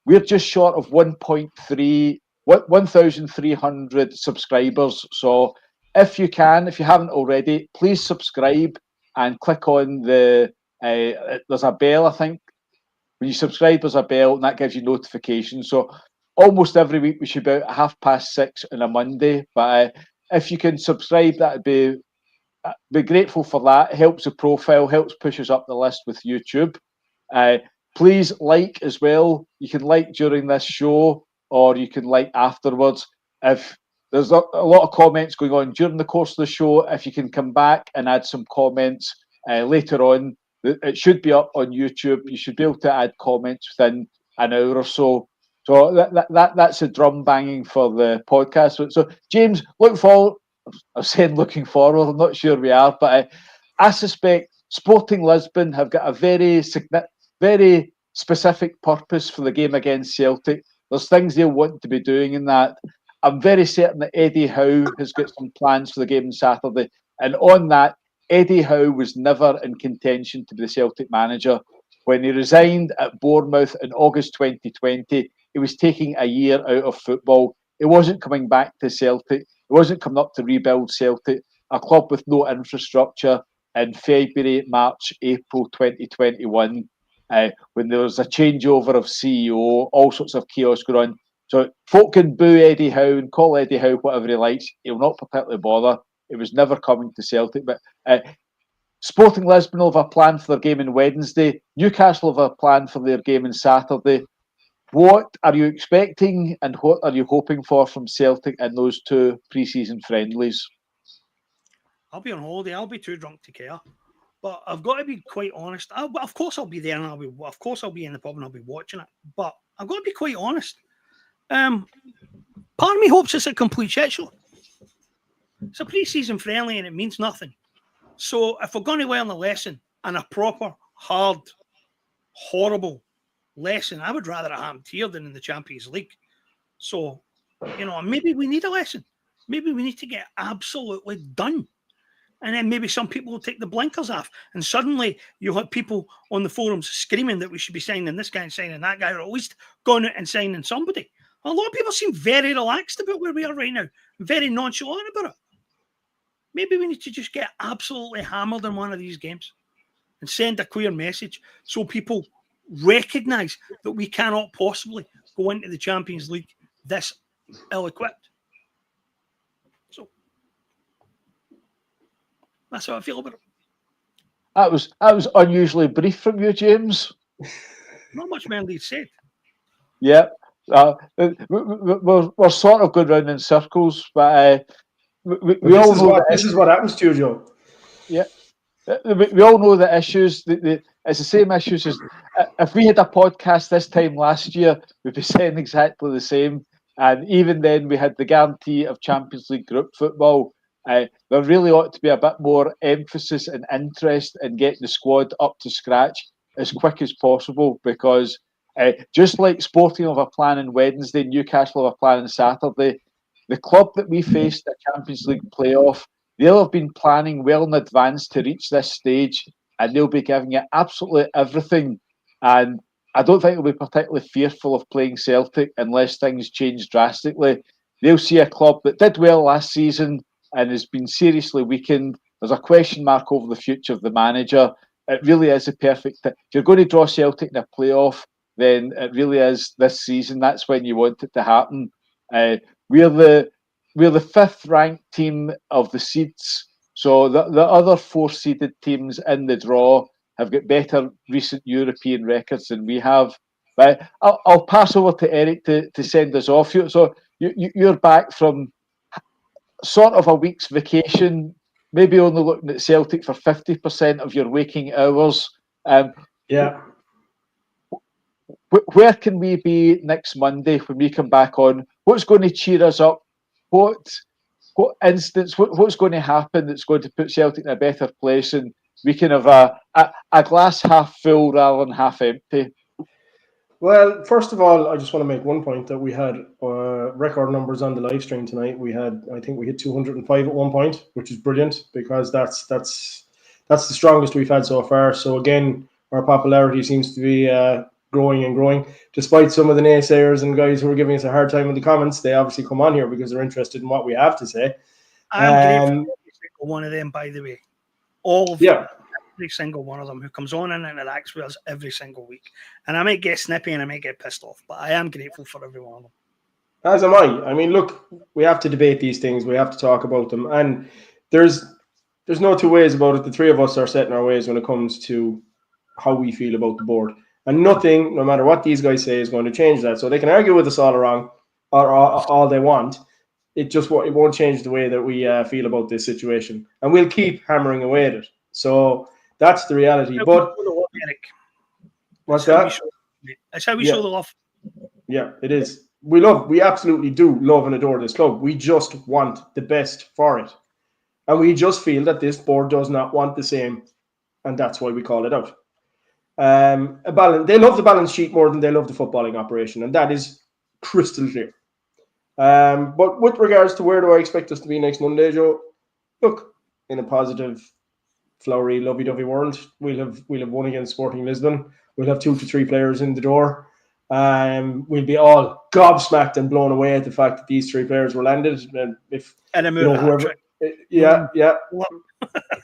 We're just short of 1,300 subscribers. So if you haven't already, please subscribe and click on there's a bell, I think. When you subscribe, there's a bell, and that gives you notifications. So almost every week we should be out at 6:30 on a Monday. But if you can subscribe, that'd be grateful for that. It helps the profile, helps push us up the list with YouTube. Please like as well. You can like during this show, or you can like afterwards. If there's a lot of comments going on during the course of the show, if you can come back and add some comments later on, it should be up on YouTube. You should be able to add comments within an hour or so. So that's a drum banging for the podcast. So James, look forward. I'm saying looking forward. I'm not sure we are, but I suspect Sporting Lisbon have got a very specific purpose for the game against Celtic. There's things they'll want to be doing in that. I'm very certain that Eddie Howe has got some plans for the game on Saturday. And on that, Eddie Howe was never in contention to be the Celtic manager. When he resigned at Bournemouth in August 2020, he was taking a year out of football. He wasn't coming back to Celtic. He wasn't coming up to rebuild Celtic, a club with no infrastructure, in February, March, April 2021, when there was a changeover of CEO, all sorts of chaos going on. So folk can boo Eddie Howe and call Eddie Howe whatever he likes. He'll not particularly bother. It was never coming to Celtic. But Sporting Lisbon will have a plan for their game on Wednesday. Newcastle will have a plan for their game on Saturday. What are you expecting and what are you hoping for from Celtic in those two pre-season friendlies? I'll be on holiday. I'll be too drunk to care. But I've got to be quite honest. Of course, I'll be there, and I'll be in the pub and I'll be watching it. But I've got to be quite honest. Part of me hopes it's a complete shit show. It's a pre-season friendly, and it means nothing. So if we're going to learn a lesson, and a proper, hard, horrible lesson, I would rather it happen here than in the Champions League. So, maybe we need a lesson. Maybe we need to get absolutely done. And then maybe some people will take the blinkers off. And suddenly you'll have people on the forums screaming that we should be signing this guy and signing that guy, or at least going out and signing somebody. A lot of people seem very relaxed about where we are right now, very nonchalant about it. Maybe we need to just get absolutely hammered in one of these games and send a clear message so people recognise that we cannot possibly go into the Champions League this ill-equipped. So that's how I feel about it. That was unusually brief from you, James. Not much Mendy said. Yeah, we're sort of going round in circles, but we all know this is what happens to you, Joe. Yeah, we all know the issues. It's the same issues as if we had a podcast this time last year, we'd be saying exactly the same. And even then, we had the guarantee of Champions League group football. There really ought to be a bit more emphasis and interest in getting the squad up to scratch as quick as possible, because just like Sporting have a plan on Wednesday, Newcastle have a plan on Saturday, the club that we faced at Champions League playoff they'll have been planning well in advance to reach this stage, and they'll be giving it absolutely everything. And I don't think they'll be particularly fearful of playing Celtic unless things change drastically. They'll see a club that did well last season and has been seriously weakened. There's a question mark over the future of the manager. It really is a perfect. If you're going to draw Celtic in a playoff, then it really is this season. That's when you want it to happen. We're the fifth ranked team of the seeds. So the other four seeded teams in the draw have got better recent European records than we have. But I'll pass over to Eric to send us off. So you're back from sort of a week's vacation, maybe only looking at Celtic for 50% of your waking hours. Yeah. Where can we be next Monday when we come back on? What's going to cheer us up? What's going to happen that's going to put Celtic in a better place, and we can have a glass half full rather than half empty? Well, first of all, I just want to make one point that we had record numbers on the live stream tonight. I think we hit 205 at one point, which is brilliant because that's the strongest we've had so far. So again, our popularity seems to be growing and growing. Despite some of the naysayers and guys who are giving us a hard time in the comments, they obviously come on here because they're interested in what we have to say. I'm grateful for every single one of them, by the way. Every single one of them who comes on and interacts with us every single week. And I might get snippy and I might get pissed off, but I am grateful for every one of them. As am I. I mean, look, we have to debate these things. We have to talk about them. And there's no two ways about it. The three of us are set in our ways when it comes to how we feel about the board. And nothing, no matter what these guys say, is going to change that. So they can argue with us all wrong or all they want. It won't change the way that we feel about this situation. And we'll keep hammering away at it. So that's the reality. But what's that? That's how we show the love. Yeah, it is. We absolutely do love and adore this club. We just want the best for it. And we just feel that this board does not want the same. And that's why we call it out. They love the balance sheet more than they love the footballing operation. And that is crystal clear. But with regards to where do I expect us to be next Monday, Joe? Look, in a positive, flowery, lovey-dovey world, we'll have won against Sporting Lisbon. We'll have 2 to 3 players in the door. We'll be all gobsmacked and blown away at the fact that these 3 players were landed. And if whoever, yeah,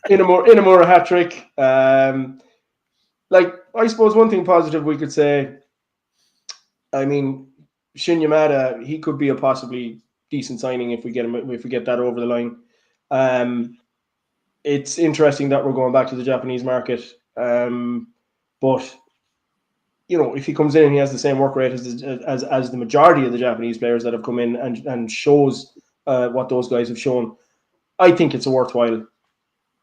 Inamura hat trick. I suppose one thing positive we could say. I mean, Shin Yamada, he could be a possibly decent signing if we get that over the line. It's interesting that we're going back to the Japanese market, but if he comes in and he has the same work rate as the majority of the Japanese players that have come in and shows what those guys have shown, I think it's a worthwhile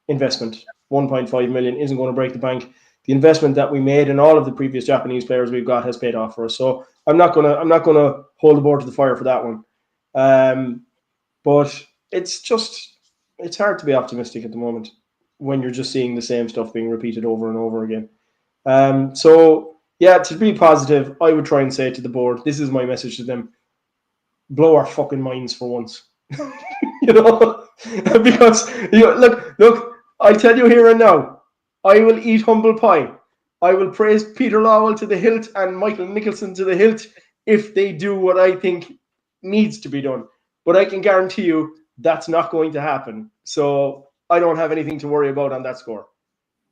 investment. 1.5 million isn't going to break the bank. The investment that we made in all of the previous Japanese players we've got has paid off for us. So I'm not gonna hold the board to the fire for that one. But it's hard to be optimistic at the moment when you're just seeing the same stuff being repeated over and over again. So yeah, to be positive, I would try and say to the board, this is my message to them: blow our fucking minds for once. Because look, I tell you here and now, I will eat humble pie. I will praise Peter Lawwell to the hilt and Michael Nicholson to the hilt if they do what I think needs to be done. But I can guarantee you that's not going to happen. So I don't have anything to worry about on that score.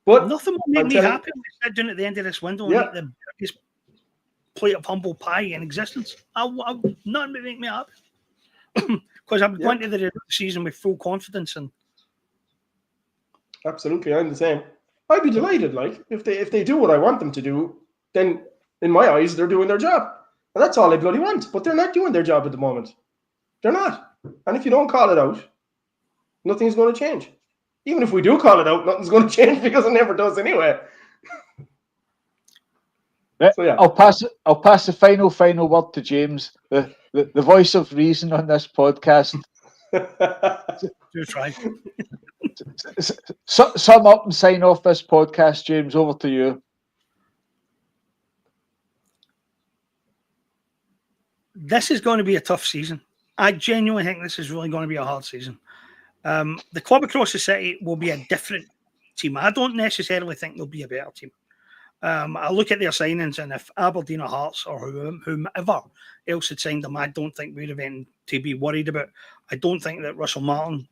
But nothing will make me happy. They're doing at the end of this window and eat the biggest plate of humble pie in existence. Nothing will make me happy. Because I'm going to the season with full confidence. And absolutely, I'm the same. I'd be delighted, if they do what I want them to do, then in my eyes they're doing their job, and that's all I bloody want. But they're not doing their job at the moment. They're not, and if you don't call it out, nothing's going to change. Even if we do call it out, nothing's going to change because it never does anyway. So yeah, I'll pass the final word to James, the voice of reason on this podcast. Do try. Sum up and sign off this podcast, James. Over to you. This is going to be a tough season. I genuinely think this is really going to be a hard season. The club across the city will be a different team. I don't necessarily think they'll be a better team. I look at their signings, and if Aberdeen or Hearts or whomever else had signed them, I don't think we'd have anything to be worried about. I don't think that Russell Martin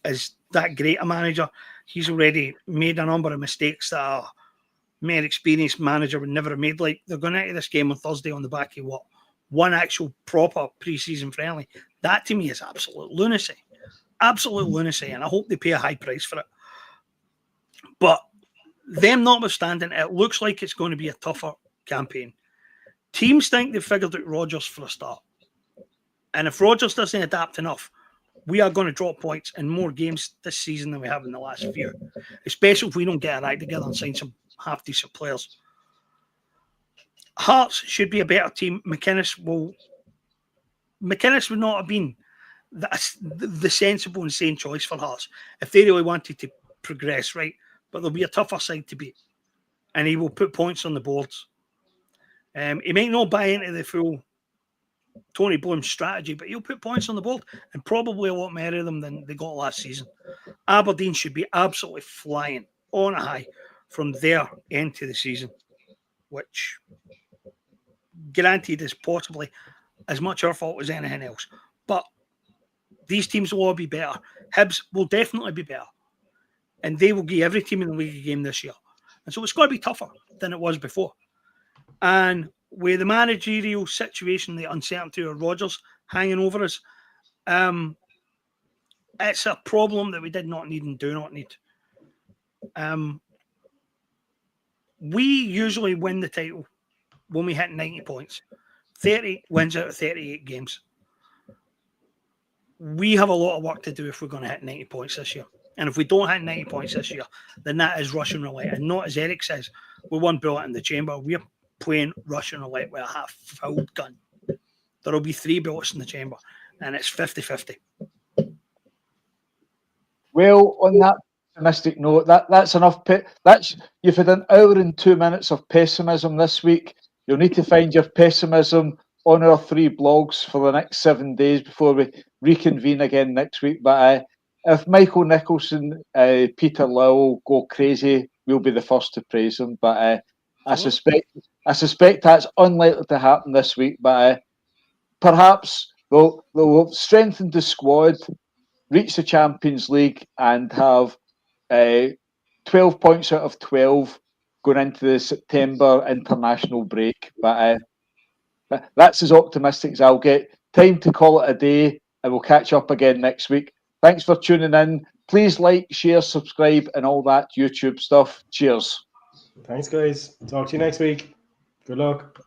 is that great a manager. He's already made a number of mistakes that a more experienced manager would never have made. Like, they're going into this game on Thursday on the back of what? One actual proper pre-season friendly. That to me is absolute lunacy. Absolute lunacy, and I hope they pay a high price for it. But them notwithstanding, it looks like it's going to be a tougher campaign. Teams think they've figured out Rodgers for a start. And if Rodgers doesn't adapt enough, we are going to drop points in more games this season than we have in the last few. Especially if we don't get our act together and sign some half-decent players. Hearts should be a better team. McInnes would not have been the sensible and sane choice for Hearts if they really wanted to progress, right? But there'll be a tougher side to beat. And he will put points on the boards. He might not buy into the full Tony Bloom strategy, but he'll put points on the board and probably a lot more of them than they got last season. Aberdeen should be absolutely flying on a high from their end to the season, which granted is possibly as much our fault as anything else. But these teams will all be better. Hibs will definitely be better. And they will give every team in the league a game this year. And so it's got to be tougher than it was before. And with the managerial situation, the uncertainty of Rodgers hanging over us, it's a problem that we did not need and do not need. We usually win the title when we hit 90 points. 30 wins out of 38 games. We have a lot of work to do if we're going to hit 90 points this year. And if we don't hit 90 points this year, then that is Russian roulette. And not, as Eric says, with one bullet in the chamber, we're playing Russian roulette with a half-filled gun. There will be 3 bullets in the chamber, and it's 50-50. Well, on that pessimistic note, that's enough. You've had an hour and 2 minutes of pessimism this week. You'll need to find your pessimism on our 3 blogs for the next 7 days before we reconvene again next week. But if Michael Nicholson, Peter Lowell go crazy, we'll be the first to praise them. But I suspect that's unlikely to happen this week. But perhaps they'll strengthen the squad, reach the Champions League, and have 12 points out of 12 going into the September international break. But that's as optimistic as I'll get. Time to call it a day, and we'll catch up again next week. Thanks for tuning in. Please like, share, subscribe, and all that YouTube stuff. Cheers. Thanks, guys. Talk to you next week. Good luck.